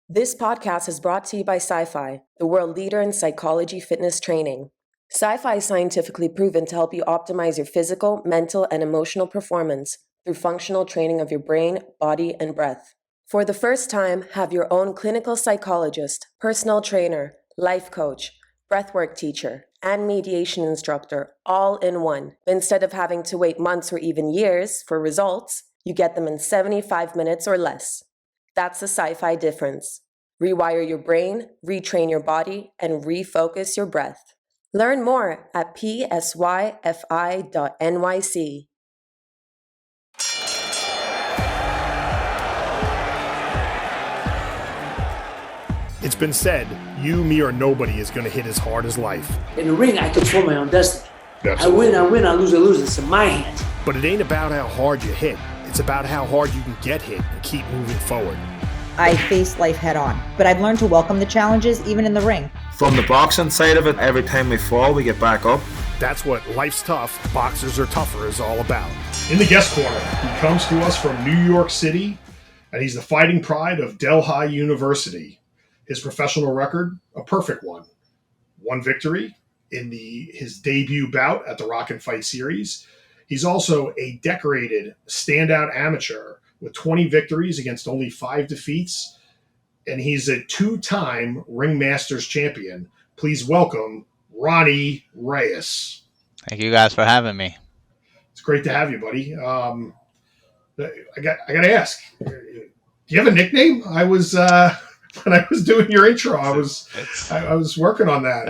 This podcast is brought to you by Sci-Fi, the world leader in psychology fitness training. Sci-Fi is scientifically proven to help you optimize your physical, mental, and emotional performance through functional training of your brain, body, and breath. For the first time, have your own clinical psychologist, personal trainer, life coach, breathwork teacher, and mediation instructor all in one. Instead of having to wait months or even years for results, you get them in 75 minutes or less. That's the Sci-Fi difference. Rewire your brain, retrain your body, and refocus your breath. Learn more at psyfi.nyc. It's been said, you, me, or nobody is going to hit as hard as life. In the ring, I control my own destiny. Absolutely. I win, I lose, It's in my hands. But it ain't about how hard you hit. It's about how hard you can get hit and keep moving forward. I face life head on, but I've learned to welcome the challenges even in the ring. From the boxing side of it, every time we fall, we get back up. That's what Life's Tough, Boxers Are Tougher is all about. In the guest corner, he comes to us from New York City, and he's the fighting pride of Delhi University. His professional record, a perfect one. One victory in his debut bout at the Rockin Fight Series. He's also a decorated standout amateur with 20 victories against only 5 defeats, and he's a 2-time Ringmasters champion. Please welcome Ronny Reyes. Thank you guys for having me. It's great to have you, buddy. I got to ask, do you have a nickname? I was when I was doing your intro, I was working on that.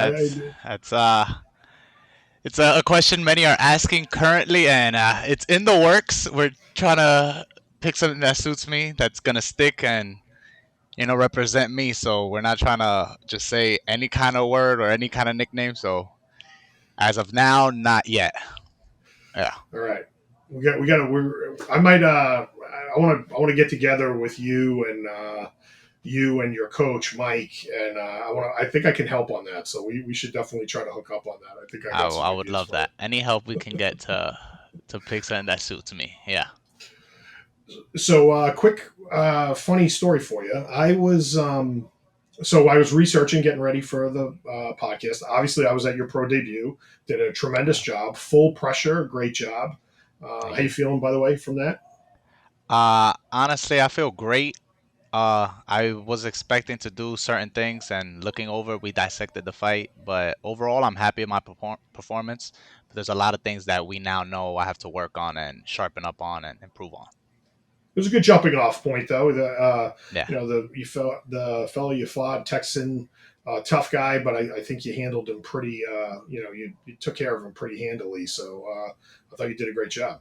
It's a question many are asking currently, and it's in the works. We're trying to pick something that suits me, that's gonna stick and represent me. So we're not trying to just say any kind of word or any kind of nickname. So as of now, not yet. Yeah. All right. I want to get together with you and your coach Mike, and I think I can help on that. So we should definitely try to hook up on that. I think I would love that. Any help we can get to pick something that suits me. Yeah. So quick funny story for you. I was researching, getting ready for the podcast. Obviously, I was at your pro debut. Did a tremendous job. Full pressure. Great job. How you feeling, by the way, from that? Honestly, I feel great. I was expecting to do certain things, and looking over, we dissected the fight. But overall, I'm happy with my performance. But there's a lot of things that we now know I have to work on and sharpen up on and improve on. It was a good jumping off point, though. Yeah. The fellow you fought, Texan, tough guy, but I think you handled him pretty. You took care of him pretty handily. So I thought you did a great job.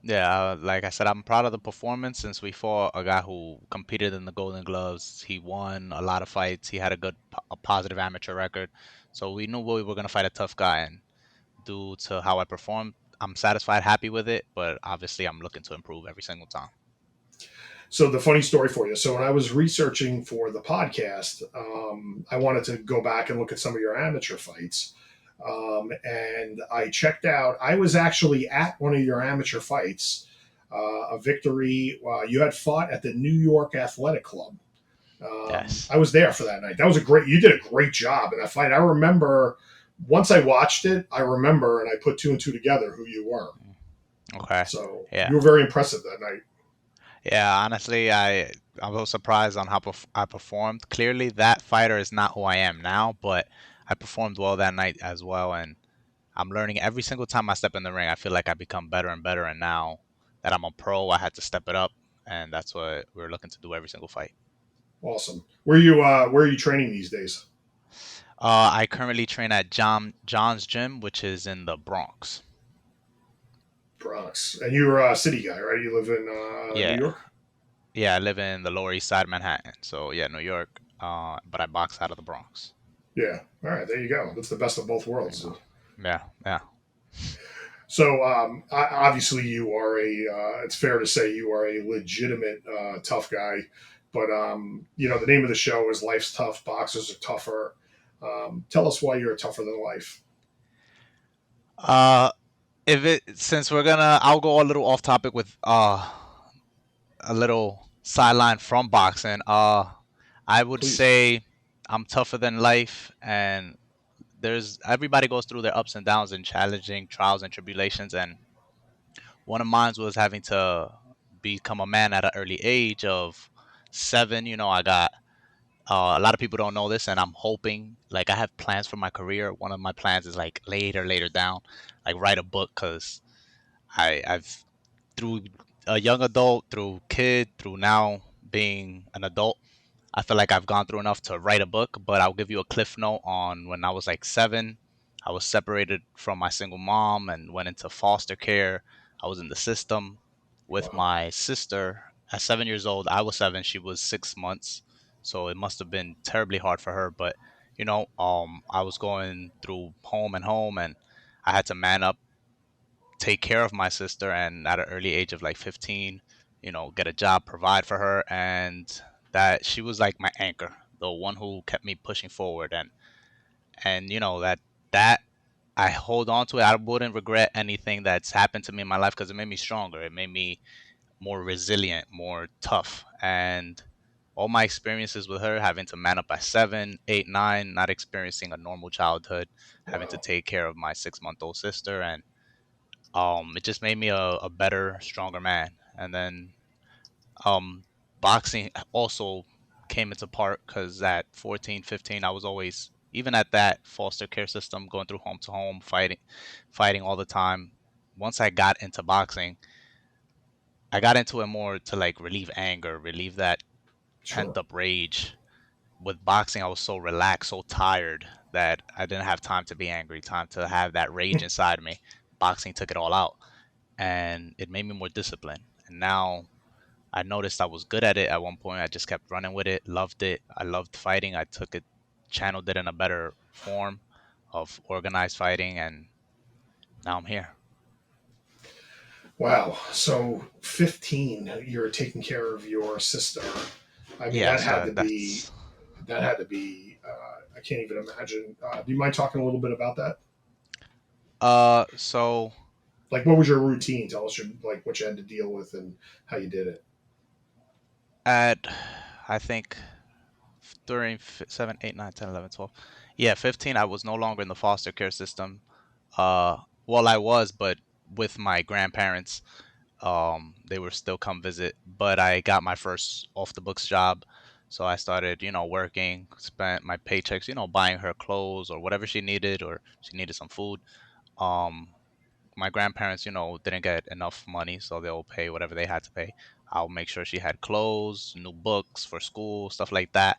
Yeah, like I said, I'm proud of the performance since we fought a guy who competed in the Golden Gloves. He won a lot of fights. He had a positive amateur record. So we knew we were going to fight a tough guy. And due to how I performed, I'm satisfied, happy with it. But obviously, I'm looking to improve every single time. So the funny story for you. So when I was researching for the podcast, I wanted to go back and look at some of your amateur fights. And I checked out, I was actually at one of your amateur fights, a victory you had fought at the New York Athletic Club. Yes. I was there for that night. You did a great job in that fight. I remember, once I watched it, and I put 2 and 2 together who you were. Okay. So yeah. You were very impressive that night. Yeah, honestly, I was surprised on how I performed. Clearly, that fighter is not who I am now, but I performed well that night as well, and I'm learning every single time I step in the ring. I feel like I become better and better, and now that I'm a pro, I had to step it up, and that's what we're looking to do every single fight. Awesome. Where are you training these days? I currently train at John's Gym, which is in the Bronx. Bronx. And you're a city guy, right? You live in New York? Yeah, I live in the Lower East Side of Manhattan. So, yeah, New York, but I box out of the Bronx. Yeah. All right, there you go. That's the best of both worlds. Yeah. So, obviously, you are it's fair to say you are a legitimate tough guy. But, the name of the show is Life's Tough, Boxers Are Tougher. Tell us why you're tougher than life. I'll go a little off topic with a little sideline from boxing. I would Please. say I'm tougher than life, and there's everybody goes through their ups and downs and challenging trials and tribulations, and one of mine was having to become a man at an early age of 7. I got a lot of people don't know this, and I'm hoping, like, I have plans for my career. One of my plans is like later down, like write a book, because I've through a young adult, through kid, through now being an adult, I feel like I've gone through enough to write a book. But I'll give you a cliff note on when I was like 7. I was separated from my single mom and went into foster care. I was in the system with Wow. my sister. At 7 years old, I was 7, she was 6 months. So it must have been terribly hard for her. But I was going through home and home, and I had to man up, take care of my sister, and at an early age of like 15, get a job, provide for her, and that she was like my anchor, the one who kept me pushing forward, and that I hold on to it. I wouldn't regret anything that's happened to me in my life, because it made me stronger. It made me more resilient, more tough, and all my experiences with her, having to man up at 7, 8, 9, not experiencing a normal childhood, having to Wow. take care of my 6-month-old sister, and it just made me a better, stronger man. And then um boxing also came into part, because at 14, 15, I was always, even at that foster care system, going through home to home, fighting all the time. Once I got into boxing, I got into it more to like relieve anger, relieve that pent Sure. up rage. With boxing, I was so relaxed, so tired, that I didn't have time to be angry, time to have that rage inside me. Boxing took it all out, and it made me more disciplined. And now I noticed I was good at it at one point. I just kept running with it, loved it. I loved fighting. I took it, channeled it in a better form of organized fighting, and now I'm here. Wow. So 15, you're taking care of your sister. I mean, Yeah, that had so to be, that's I can't even imagine. Do you mind talking a little bit about that? so Like, what was your routine? Tell us like what you had to deal with and how you did it. at I think during 7, 8, 9, 10, 11, 12. Yeah, 15, I was no longer in the foster care system. Uh, well, I was, but with my grandparents. They were still come visit, but I got my first off the books job. So I started, working, spent my paychecks, buying her clothes or whatever she needed, or she needed some food. Um, my grandparents, didn't get enough money, so they'll pay whatever they had to pay. I'll make sure she had clothes, new books for school, stuff like that.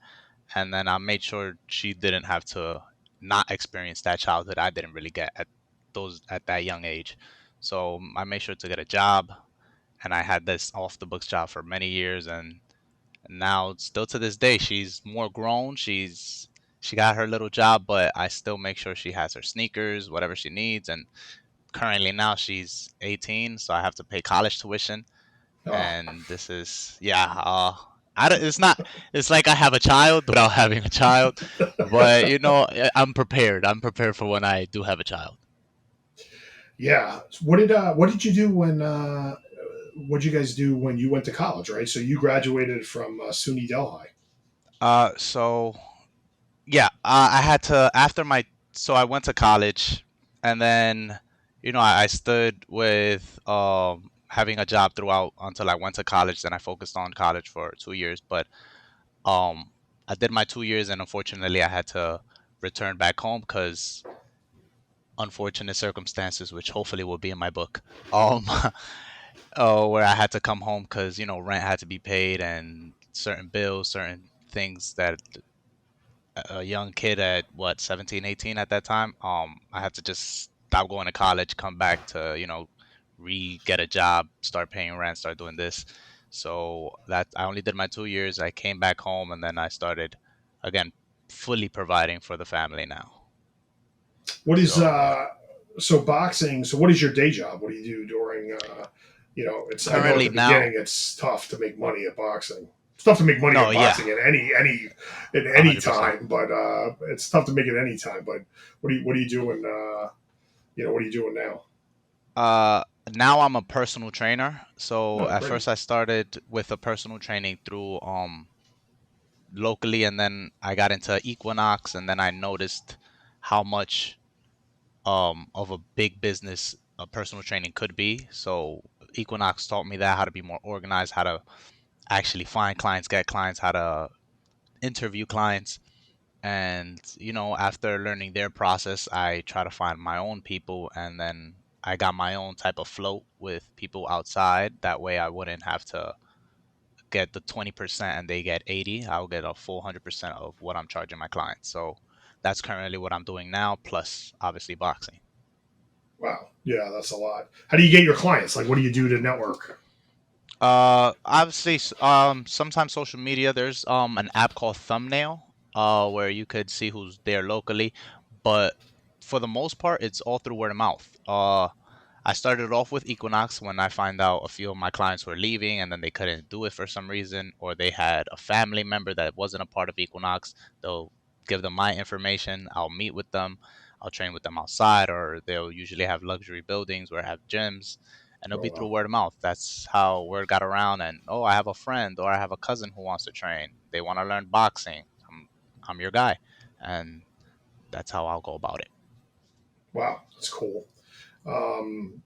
And then I made sure she didn't have to not experience that childhood I didn't really get at that young age. So I made sure to get a job, and I had this off the books job for many years, and now still to this day she's more grown. She got her little job, but I still make sure she has her sneakers, whatever she needs. And currently now she's 18, so I have to pay college tuition. Oh, And this is, yeah, it's not, it's like I have a child without having a child, but I'm prepared for when I do have a child. yeah. What did you do when what did you guys do when you went to college? Right. So you graduated from SUNY Delhi. So yeah, I had to, after my, so I went to college, and then I stood with having a job throughout until I went to college. Then I focused on college for 2 years, but um I did my 2 years, and unfortunately I had to return back home because unfortunate circumstances, which hopefully will be in my book. Oh, where I had to come home because rent had to be paid, and certain bills, certain things that a young kid at what, 17, 18 at that time, I had to just stop going to college, come back to re get a job, start paying rent, start doing this. So that I only did my 2 years. I came back home, and then I started again fully providing for the family now. What is So yeah, so boxing? So what is your day job? What do you do during? It's I know at currently the now, beginning it's tough to make money at boxing. It's tough to make money no, at yeah, boxing at any 100%. time, but it's tough to make it any time. But what are you doing? What are you doing now? uh Now I'm a personal trainer. So Oh, at great. first I started with a personal training through locally, and then I got into Equinox, and then I noticed how much of a big business personal training could be. So Equinox taught me that, how to be more organized, how to actually find clients, get clients, how to interview clients. And after learning their process, I try to find my own people, and then I got my own type of float with people outside. That way I wouldn't have to get the 20% and they get 80. I'll get a full 100% of what I'm charging my clients. So that's currently what I'm doing now, plus obviously boxing. Wow. Yeah, that's a lot. How do you get your clients? Like, what do you do to network? Obviously, sometimes social media. There's an app called Thumbnail, where you could see who's there locally, but for the most part, it's all through word of mouth. I started off with Equinox when I find out a few of my clients were leaving and then they couldn't do it for some reason, or they had a family member that wasn't a part of Equinox. They'll give them my information. I'll meet with them. I'll train with them outside, or they'll usually have luxury buildings or have gyms, and it'll Oh, be through wow. word of mouth. That's how word got around. And oh, I have a friend or I have a cousin who wants to train. They want to learn boxing. I'm your guy, and that's how I'll go about it. Wow. That's cool. Um,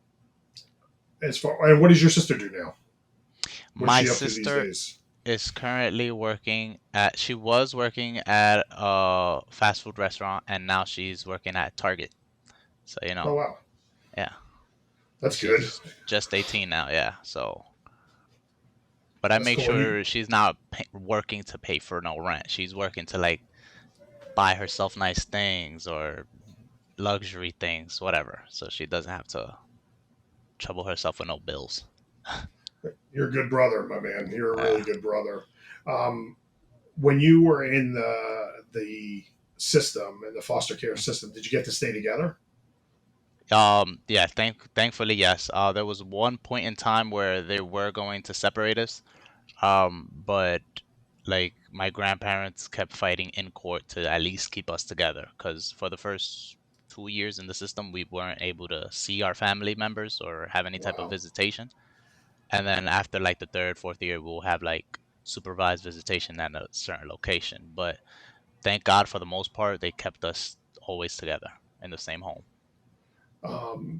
and what does your sister do now? What is My she up to these sister days? is currently working at, she was working at a fast food restaurant, and now she's working at Target. So, Oh, wow. yeah, That's good. she's just 18 now. Yeah. So, but I That's make cool. And you, sure she's not working to pay for no rent. She's working to like buy herself nice things or luxury things, whatever. So she doesn't have to trouble herself with no bills. you're a good brother, my man. You're a Yeah. really good brother. Um, when you were in the system, in the foster care system, did you get to stay together? Yeah, thankfully, yes. There was one point in time where they were going to separate us. But like my grandparents kept fighting in court to at least keep us together, because for the first 2 years in the system, we weren't able to see our family members or have any type of Wow. visitation. And then after like the third, fourth year, we'll have like supervised visitation at a certain location. But thank God for the most part, they kept us always together in the same home.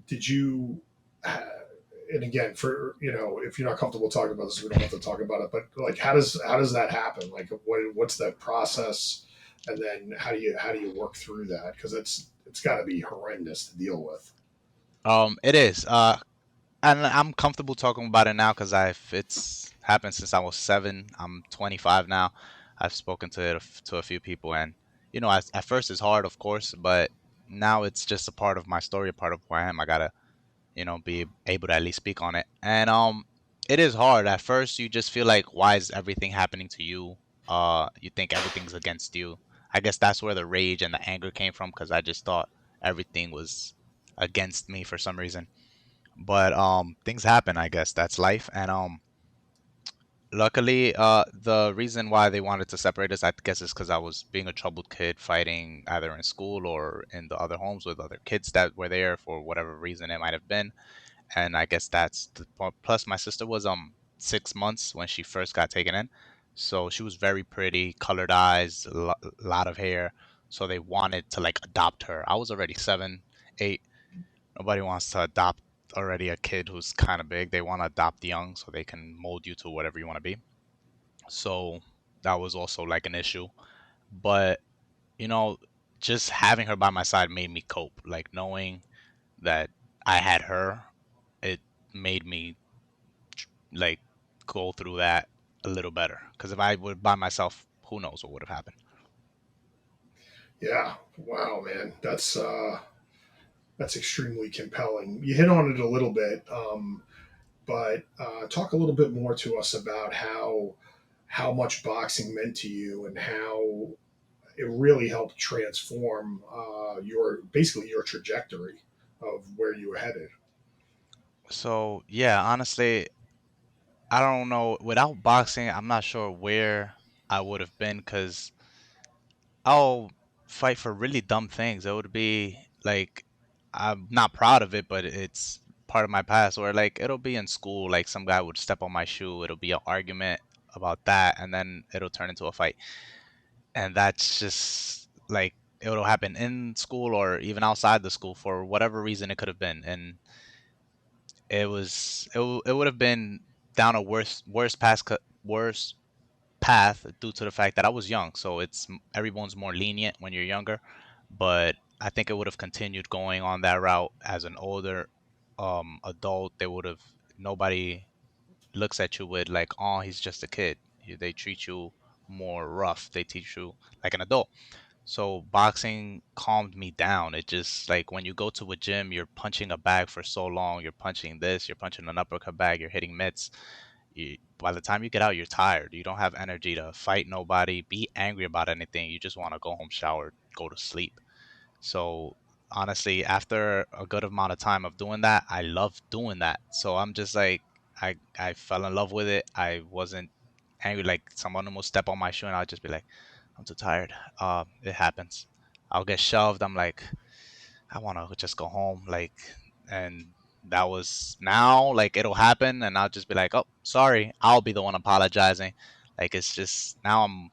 Did you? And again, for if you're not comfortable talking about this, we don't have to talk about it. But like, how does that happen? Like, what's that process? And then how do you work through that? Because it's got to be horrendous to deal with. It is. And I'm comfortable talking about it now because it's happened since I was 7. I'm 25 now. I've spoken to to a few people, and at first it's hard, of course, but now it's just a part of my story, a part of who I am. I gotta, be able to at least speak on it. And it is hard. At first, you just feel like, why is everything happening to you? You think everything's against you. I guess that's where the rage and the anger came from, because I just thought everything was against me for some reason. But things happen, I guess that's life. And luckily, the reason why they wanted to separate us, I guess, is because I was being a troubled kid, fighting either in school or in the other homes with other kids that were there for whatever reason it might have been. And I guess that's the point. Plus my sister was 6 months when she first got taken in, so she was very pretty, colored eyes, lot of hair. So they wanted to like adopt her. I was already 7, 8. Nobody wants to adopt already a kid who's kind of big. They want to adopt young so they can mold you to whatever you want to be. So that was also like an issue. But, you know, just having her by my side made me cope. Like knowing that I had her, it made me like go through that a little better. Because if I were by myself, who knows what would have happened. Yeah. Wow, man. That's extremely compelling. You hit on it a little bit, but talk a little bit more to us about how much boxing meant to you and how it really helped transform your basically your trajectory of where you were headed. So yeah, honestly, I don't know. Without boxing, I'm not sure where I would have been, because I'll fight for really dumb things. It would be like, I'm not proud of it, but it's part of my past. Or like it'll be in school, like some guy would step on my shoe. It'll be an argument about that, and then it'll turn into a fight. and that's just like it'll happen in school or even outside the school for whatever reason it could have been, and it would have been down a worse path due to the fact that I was young. So everyone's more lenient when you're younger, but I think it would have continued going on that route as an older adult. They would have nobody looks at you with like, oh, he's just a kid. They treat you more rough. They teach you like an adult. So boxing calmed me down. It just like when you go to a gym, you're punching a bag for so long. You're punching this, you're punching an uppercut bag, you're hitting mitts. By the time you get out, you're tired. You don't have energy to fight nobody, be angry about anything. You just want to go home, shower, go to sleep. So honestly, after a good amount of time of doing that, I love doing that. So I'm just like, I fell in love with it. I wasn't angry. Like someone will step on my shoe, and I'll just be like, I'm too tired. It happens. I'll get shoved. I'm like, I want to just go home. Like, and that was now like it'll happen, and I'll just be like, oh, sorry. I'll be the one apologizing. Like it's just now I'm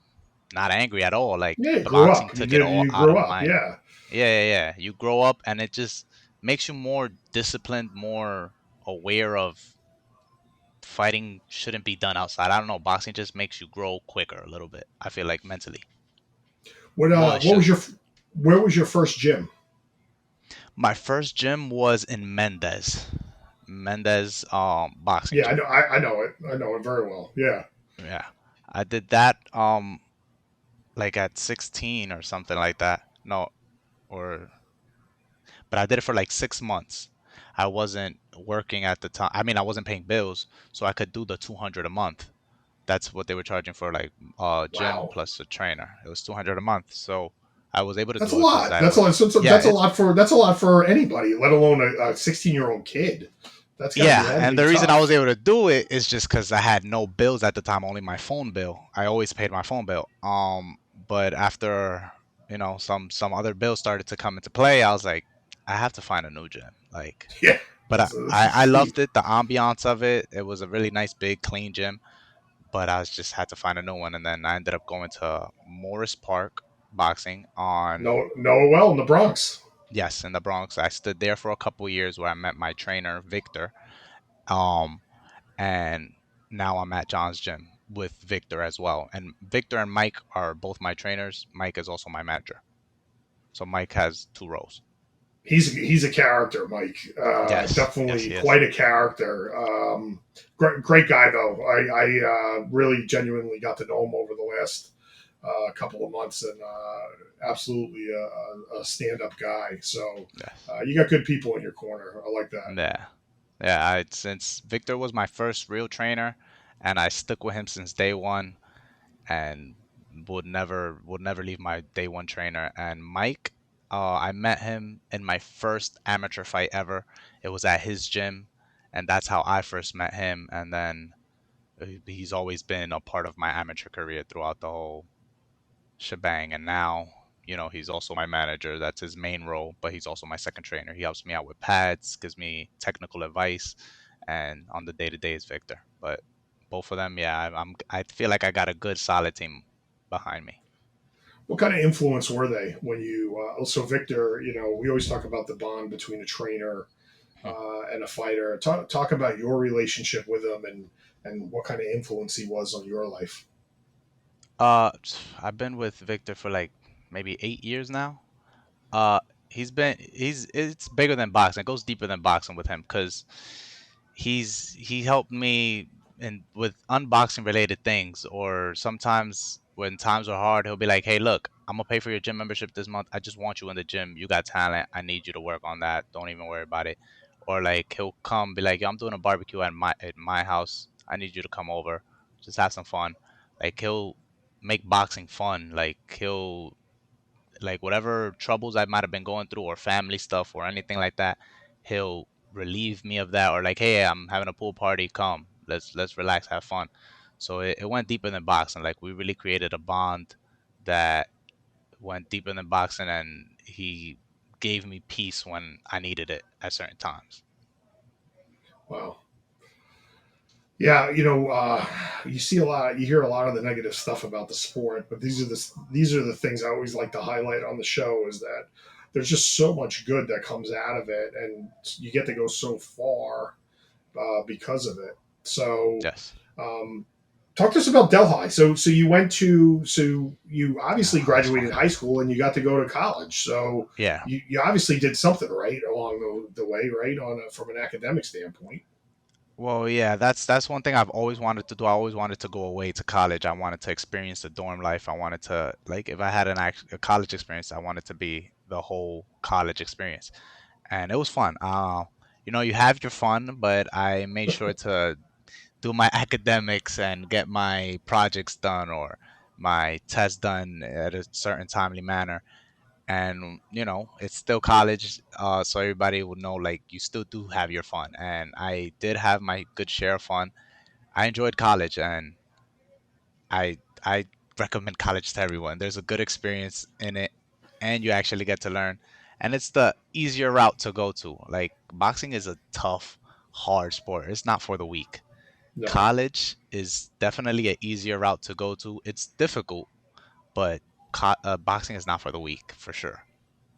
not angry at all. Like Yeah, you the grew boxing up. took it all You out grew of up. my. Yeah. Yeah. You grow up, and it just makes you more disciplined, more aware of fighting shouldn't be done outside. I don't know. Boxing just makes you grow quicker a little bit. I feel like mentally. Well, it What was should. your where was your first gym? My first gym was in Mendez boxing Yeah, I gym. know. I know it. I know it very well. Yeah. Yeah. I did that like at 16 or something like that. No, or but I did it for like 6 months. I wasn't working at the time. I mean, I wasn't paying bills, so I could do the 200 a month. That's what they were charging for like gym Wow. plus a trainer. It was 200 a month. So I was able to That's a do it because lot. I was yeah, That's a lot for anybody, let alone a 16-year-old kid. That's got to be yeah, had to and be the reason I was tough. able to do it is just because I had no bills at the time, only my phone bill. I always paid my phone bill. But after some other bills started to come into play, I was like, I have to find a new gym. Like, Yeah. but This is I steep. loved it, the ambiance of it. It was a really nice, big, clean gym. But I was just had to find a new one, and then I ended up going to Morris Park Boxing on Know it well in the Bronx. yes in the Bronx. I stood there for a couple years where I met my trainer Victor. Um, and now I'm at John's gym with Victor as well. And Victor and Mike are both my trainers. Mike is also my manager. So Mike has two roles. He's a character, Mike. Yes, Definitely he is. quite a character. Great guy though. I really genuinely got to know him over the last couple of months, and absolutely a stand up guy. So Yes. you got good people in your corner. I like that. Yeah. Yeah. Since Victor was my first real trainer, and I stuck with him since day one, and would never leave my day one trainer. And Mike, I met him in my first amateur fight ever. It was at his gym, and that's how I first met him. And then he's always been a part of my amateur career throughout the whole shebang. And now, he's also my manager. That's his main role, but he's also my second trainer. He helps me out with pads, gives me technical advice, and on the day to day is Victor. But both of them, yeah, I feel like I got a good solid team behind me. What kind of influence were they when you? So Victor, we always talk about the bond between a trainer Hmm. and a fighter. Talk about your relationship with him and what kind of influence he was on your life. Uh, I've been with Victor for like maybe 8 years now. Uh, it's bigger than boxing. It goes deeper than boxing with him because he helped me in with unboxing related things, or sometimes when times are hard, he'll be like, "Hey, look, I'm gonna pay for your gym membership this month. I just want you in the gym. You got talent. I need you to work on that. Don't even worry about it." Or like he'll come be like, "Yo, I'm doing a barbecue at my house. I need you to come over. Just have some fun." Like he'll make boxing fun. Like he'll like whatever troubles I might have been going through or family stuff or anything like that, he'll relieve me of that, or like, hey, I'm having a pool party, come, let's relax, have fun. So it went deeper than boxing. Like we really created a bond that went deeper than boxing, and he gave me peace when I needed it at certain times. Wow. Yeah, you see a lot, you hear a lot of the negative stuff about the sport, but these are the things I always like to highlight on the show is that there's just so much good that comes out of it, and you get to go so far because of it. So, Yes. um, talk to us about Delhi. So you obviously That was fun. graduated high school and you got to go to college. So Yeah. you obviously did something right along the way, right? From an academic standpoint. Well, yeah, that's one thing I've always wanted to do. I always wanted to go away to college. I wanted to experience the dorm life. I wanted to, like, if I had a college experience, I wanted to be the whole college experience, and it was fun. You have your fun, but I made sure to do my academics and get my projects done or my tests done at a certain timely manner. And it's still college, so everybody would know, like, you still do have your fun, and I did have my good share of fun. I enjoyed college, and I recommend college to everyone. There's a good experience in it, and you actually get to learn, and it's the easier route to go to. Like, boxing is a tough, hard sport. It's not for the weak. No, College is definitely an easier route to go to. It's difficult, but boxing is not for the weak, for sure.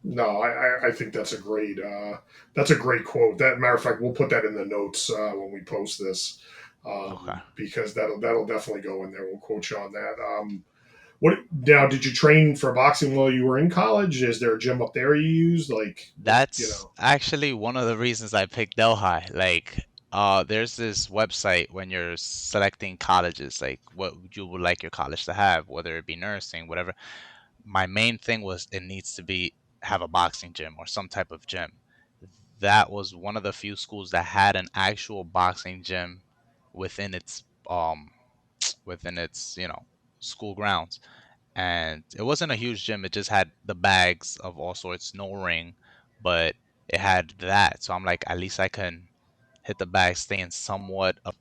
no, I think that's a great quote. That matter of fact, we'll put that in the notes when we post this Okay. because that'll definitely go in there. We'll quote you on that. What now? Did you train for boxing while you were in college? Is there a gym up there you use? Like, That's actually one of the reasons I picked Delhi. Like, there's this website when you're selecting colleges, like what you would like your college to have, whether it be nursing, whatever. My main thing was it needs to be have a boxing gym or some type of gym. That was one of the few schools that had an actual boxing gym within its within its school grounds, and it wasn't a huge gym. It just had the bags of all sorts, no ring, but it had that. So I'm like, at least I can hit the bag, stay in somewhat of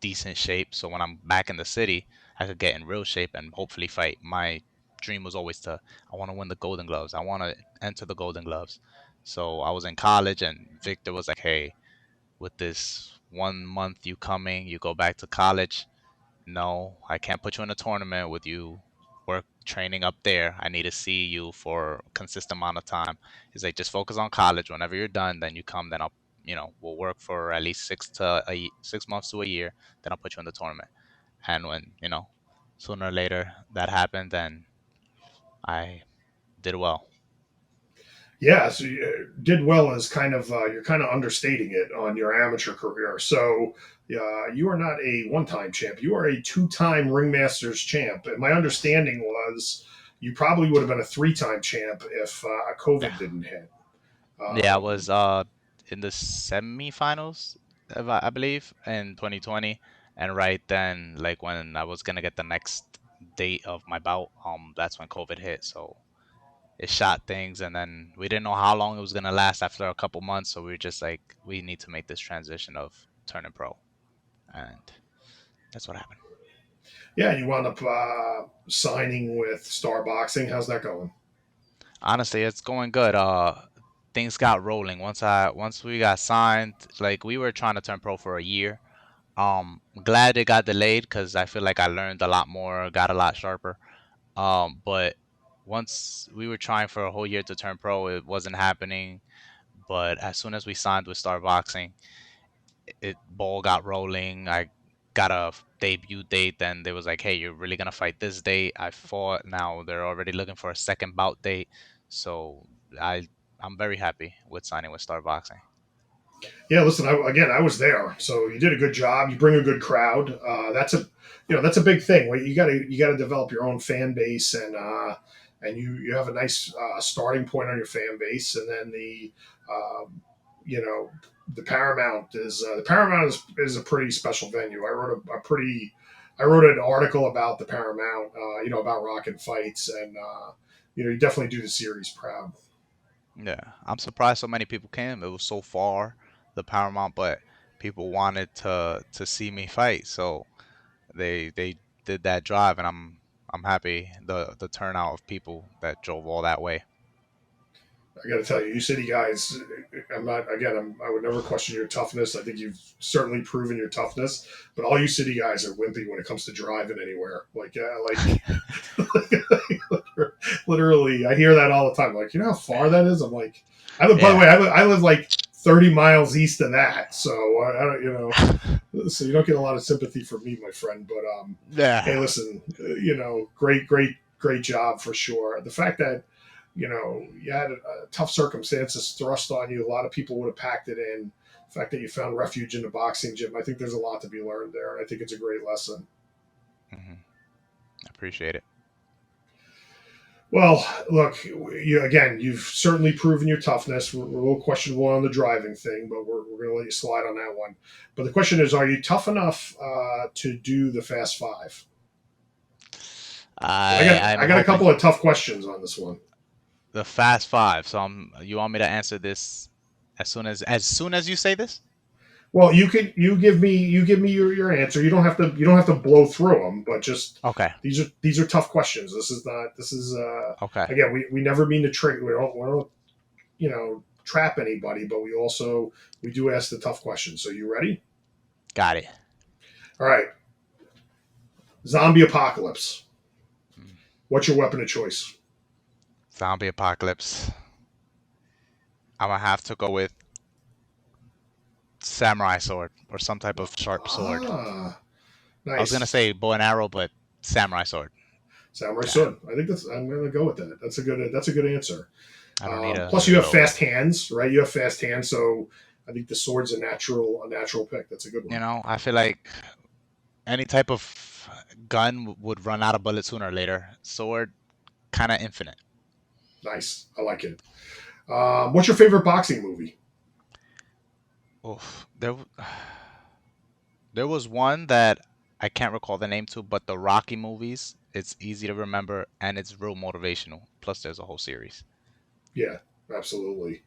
decent shape. So when I'm back in the city, I could get in real shape and hopefully fight. My dream was always I want to win the Golden Gloves. I want to enter the Golden Gloves. So I was in college, and Victor was like, hey, with this 1 month you coming, you go back to college. No, I can't put you in a tournament with you work training up there. I need to see you for a consistent amount of time. He's like, just focus on college. Whenever you're done, then you come. Then we'll work for at least 6 months to a year. Then I'll put you in the tournament. And when sooner or later that happened, then I did well. yeah. So you did well as kind of you're kind of understating it on your amateur career. So you are not a one-time champ. You are a two-time ringmasters champ. And my understanding was you probably would have been a three-time champ if COVID Yeah, didn't hit. yeah. I Um, was in the semifinals, I believe, in 2020, and right then, like when I was gonna get the next date of my bout, that's when COVID hit. So it shot things, and then we didn't know how long it was gonna last after a couple months. So we were just like, we need to make this transition of turning pro, and that's what happened. yeah, you wound up signing with Star Boxing. How's that going? Honestly, it's going good. Things got rolling once we got signed. Like, we were trying to turn pro for a year. I'm glad it got delayed because I feel like I learned a lot more, got a lot sharper. But once we were trying for a whole year to turn pro, it wasn't happening. But as soon as we signed with Star Boxing, it ball got rolling. I got a debut date, then they was like, "Hey, you're really gonna fight this date." I fought. Now they're already looking for a second bout date. So I I'm very happy with signing with Star Boxing. Yeah, listen. Again, I was there, so you did a good job. You bring a good crowd. That's a big thing. You got to develop your own fan base, and you have a nice starting point on your fan base, and then um, you know the Paramount is a pretty special venue. I wrote an article about the Paramount, about Rockin fights, and you definitely do the series proud. Yeah, I'm surprised so many people came. It was so far, the Paramount, but people wanted to see me fight, so they did that drive, and I'm happy the turnout of people that drove all that way. I got to tell you, you city guys. I'm not. Again, I would never question your toughness. I think you've certainly proven your toughness. But all you city guys are wimpy when it comes to driving anywhere. Literally, I hear that all the time. Like, you know how far that is? I'm like, I live. By the Yeah. way, I live like 30 miles east of that. So I don't. So you don't get a lot of sympathy from me, my friend. But hey, Yeah. listen. Great job for sure. The fact that you had tough circumstances thrust on you. A lot of people would have packed it in. The fact that you found refuge in the boxing gym, I think there's a lot to be learned there. I think it's a great lesson. Hmm. I appreciate it. Well, look, you've certainly proven your toughness. We're a little questionable on the driving thing, but we're going to let you slide on that one. But the question is, are you tough enough to do the Fast Five? I I'm got a hoping couple of tough questions on this one. the Fast Five. So you want me to answer this as soon as you say this? Well, you give me your answer. You don't have to blow through them, but just Okay. these are tough questions. This is Okay. again, we never mean to trick. We don't trap anybody, but we do ask the tough questions. So you ready? Got it. All right. Zombie apocalypse. Mm. What's your weapon of choice? Zombie apocalypse. I'm gonna have to go with samurai sword or some type of sharp sword. Ah, I was gonna nice. say bow and arrow, but samurai sword. Samurai Yeah. sword. I think I'm going to go with that. That's a good answer. I don't need Plus, a you have reload. fast hands, right? You have fast hands, so I think the sword's a natural pick. That's a good one. I feel like any type of gun would run out of bullets sooner or later. Sword, kind of infinite. Nice. I like it. What's your favorite boxing movie? Oof. There was one that I can't recall the name to, but the Rocky movies. It's easy to remember and it's real motivational. Plus, there's a whole series. Yeah, absolutely,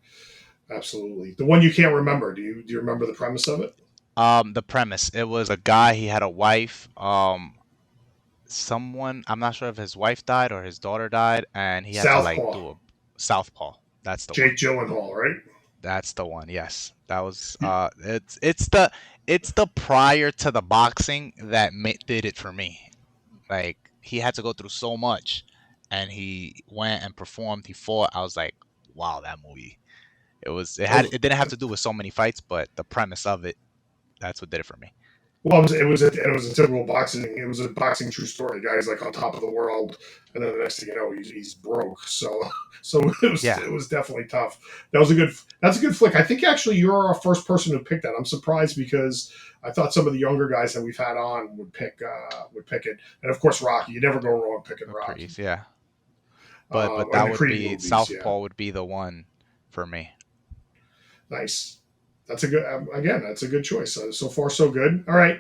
absolutely. The one you can't remember. Do you remember the premise of it? The premise. It was a guy. He had a wife. Someone. I'm not sure if his wife died or his daughter died, and he had to like Southpaw. do a southpaw. That's the one. Jake Gyllenhaal, right? That's the one. Yes, that was. It's the prior to the boxing that did it for me. Like he had to go through so much, and he went and performed. He fought. I was like, wow, that movie. It was. It That had. was It didn't have to do with so many fights, but the premise of it. That's what did it for me. Well, it was a typical boxing. It was a boxing true story. The guy's like on top of the world, and then the next thing you know, he's broke. So Yeah. it was definitely tough. That's a good flick. I think actually you're our first person who picked that. I'm surprised because I thought some of the younger guys that we've had on would pick it, and of course Rocky. You never go wrong picking The Rocky. Crease. Yeah. But And that the would Creed be movies. Yeah, Southpaw would be the one for me. nice. That's a good again. That's a good choice. So far, so good. All right.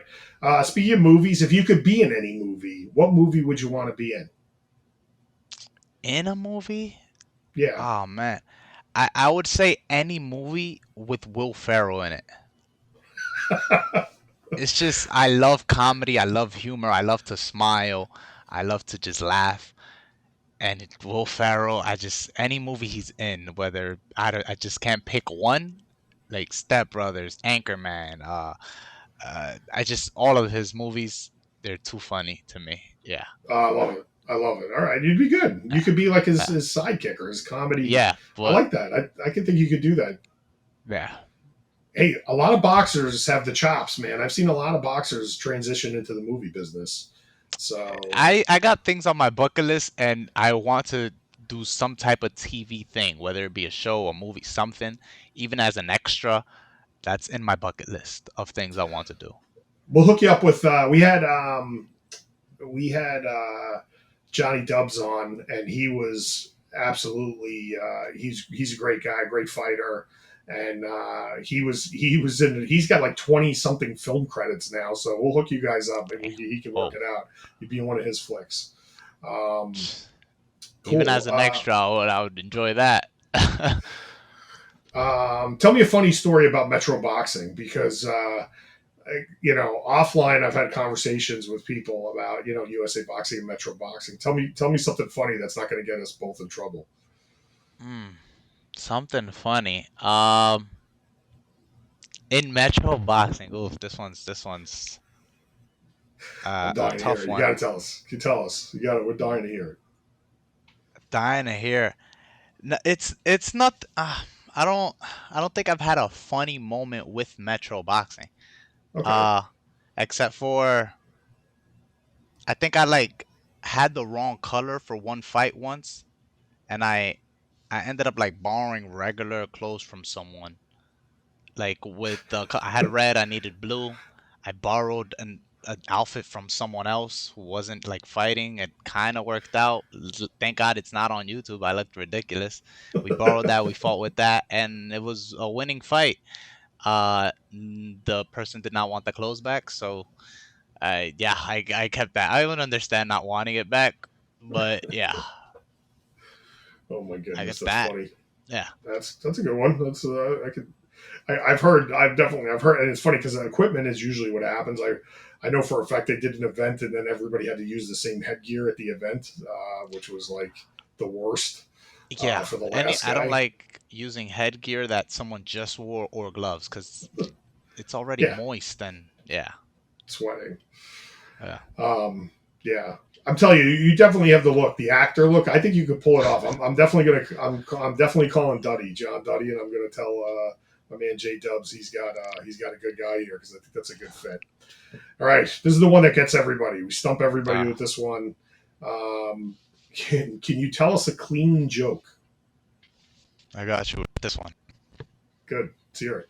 Speaking of movies, if you could be in any movie, what movie would you want to be in? In a movie? Yeah. Oh man. I would say any movie with Will Ferrell in it. It's just I love comedy, I love humor, I love to smile, I love to just laugh. And Will Ferrell, I just any movie he's in, whether I just can't pick one, like Step Brothers, Anchorman, I just all of his movies, they're too funny to me. Yeah. I love it. I love it. All right, you'd be good. You Uh, could be like his, uh, his sidekick or his comedy. yeah, I but like that. I can think you could do that. yeah. Hey, a lot of boxers have the chops, man. I've seen a lot of boxers transition into the movie business. So I got things on my bucket list and I want to do some type of TV thing, whether it be a show, a movie, something, even as an extra. That's in my bucket list of things I want to do. we'll hook you up with. We had Johnny Dubs on, and he was absolutely. He's a great guy, great fighter, and he was in. He's got like 20 something film credits now, so we'll hook you guys up, and he can work Oh, it out. You'd be in one of his flicks. Um, even cool. as an extra, I would enjoy that. Tell me a funny story about Metro Boxing because offline I've had conversations with people about USA Boxing and Metro Boxing. Tell me something funny that's not going to get us both in trouble. Hmm. Something funny. In Metro boxing. Oof, this one's I'm a dying to hear tough it. You one. got to tell us. You tell us. You got it. We're dying to hear it. Dying to hear. No, it's not. I don't I don't think I've had a funny moment with Metro boxing. Okay. Uh, except for I think I like had the wrong color for one fight once, and I ended up like borrowing regular clothes from someone. Like with I had red, I needed blue. I borrowed an outfit from someone else who wasn't like fighting. It kind of worked out. Thank God it's not on YouTube. I looked ridiculous. We borrowed that, we fought with that, and it was a winning fight. The person did not want the clothes back, so I kept that. I would understand not wanting it back, but yeah, Oh my I goodness, guess that's that. funny. Yeah. That's a good one. That's I've heard, I've heard, and it's funny because equipment is usually what happens. I know for a fact they did an event and then everybody had to use the same headgear at the event, which was like the worst Yeah, for the any last I don't guy. like using headgear that someone just wore or gloves because it's already Yeah, moist and yeah, sweating. yeah. Yeah, I'm telling you, you definitely have the look, the actor look. I think you could pull it off. I'm definitely I'm definitely calling Duddy, John Duddy, and I'm gonna tell my man J Dubs he's got a good guy here because I think that's a good fit. All right, this is the one that gets everybody. We stump everybody Uh, with this one. Can you tell us a clean joke? I got you with this one. Good, let's hear it.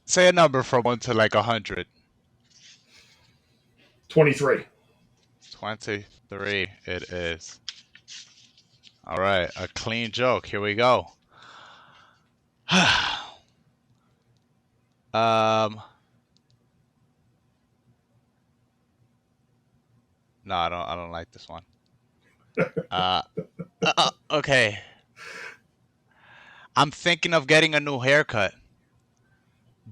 Say a number from 1 to like 100. 23. 23. It is. All right, a clean joke. Here we go. um. No, I don't like this one. Uh, okay. I'm thinking of getting a new haircut,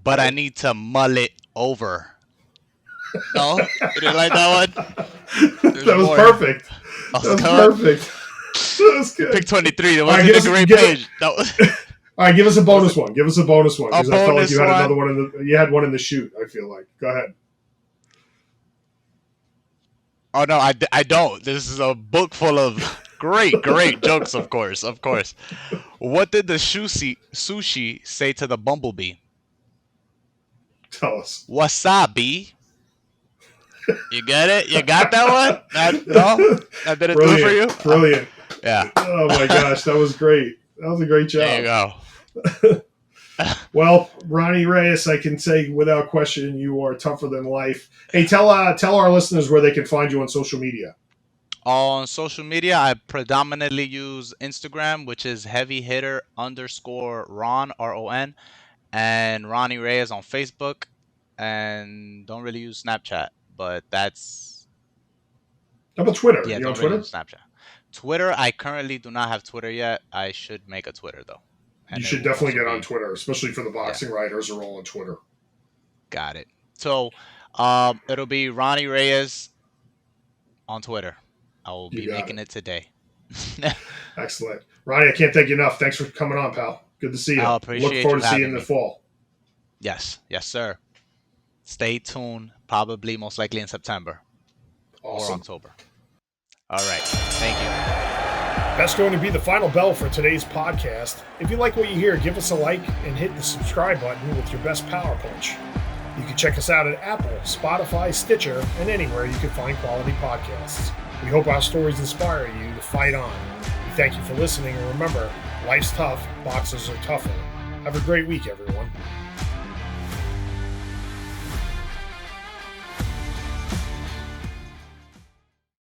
but I Okay. need to mull it over. No, you didn't like that one. There's That was more. perfect. That That was was good. perfect. That was good. Pick 23. That All right, wasn't a great page. That was. all right, give us a Was it bonus one. Give us a bonus one a because I felt like bonus you had another one? one you had one in the shoot. I feel like. Go ahead. Oh no, I don't. This is a book full of great jokes. Of course. What did the sushi say to the bumblebee? Tell us. Wasabi. You get it? You got that one? No, I didn't do it for you. Brilliant. Yeah. Oh my gosh, that was great. That was a great There you job. go. Well, Ronny Reyes, I can say without question you are tougher than life. Hey, tell our listeners where they can find you on social media. On social media, I predominantly use Instagram, which is heavy hitter _ Ron RON, and Ronny Reyes on Facebook, and don't really use Snapchat, but that's How about Twitter? yeah, You on don't really Twitter? use Snapchat. Twitter, I currently do not have Twitter yet. I should make a Twitter though, You and it should will definitely also get on be Twitter, especially for the yeah, boxing writers are all on Twitter. got it. So, it'll be Ronny Reyes on Twitter. I will You be got making it. it today. Excellent. Ronnie, I can't thank you enough. Thanks for coming on, pal. Good to see you. I Look appreciate forward you to seeing you having in the me. fall. Yes, sir. Stay tuned. Probably, most likely in September or Awesome. October. All right. Thank you. That's going to be the final bell for today's podcast. If you like what you hear, give us a like and hit the subscribe button with your best power punch. You can check us out at Apple, Spotify, Stitcher, and anywhere you can find quality podcasts. We hope our stories inspire you to fight on. We thank you for listening, and remember, life's tough, boxers are tougher. Have a great week, everyone.